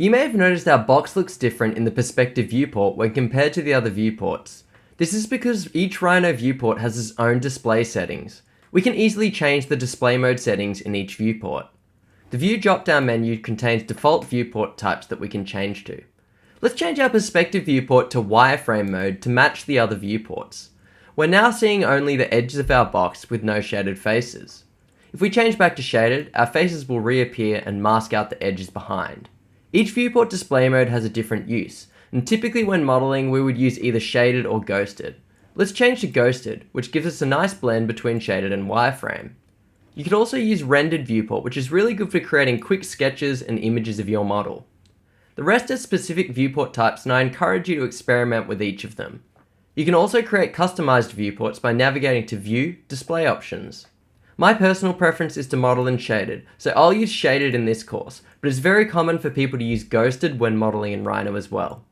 You may have noticed our box looks different in the perspective viewport when compared to the other viewports. This is because each Rhino viewport has its own display settings. We can easily change the display mode settings in each viewport. The view drop-down menu contains default viewport types that we can change to. Let's change our perspective viewport to wireframe mode to match the other viewports. We're now seeing only the edges of our box with no shaded faces. If we change back to shaded, our faces will reappear and mask out the edges behind. Each viewport display mode has a different use, and typically when modeling we would use either shaded or ghosted. Let's change to ghosted, which gives us a nice blend between shaded and wireframe. You could also use rendered viewport, which is really good for creating quick sketches and images of your model. The rest are specific viewport types, and I encourage you to experiment with each of them. You can also create customized viewports by navigating to View, Display Options. My personal preference is to model in shaded, so I'll use shaded in this course, but it's very common for people to use ghosted when modeling in Rhino as well.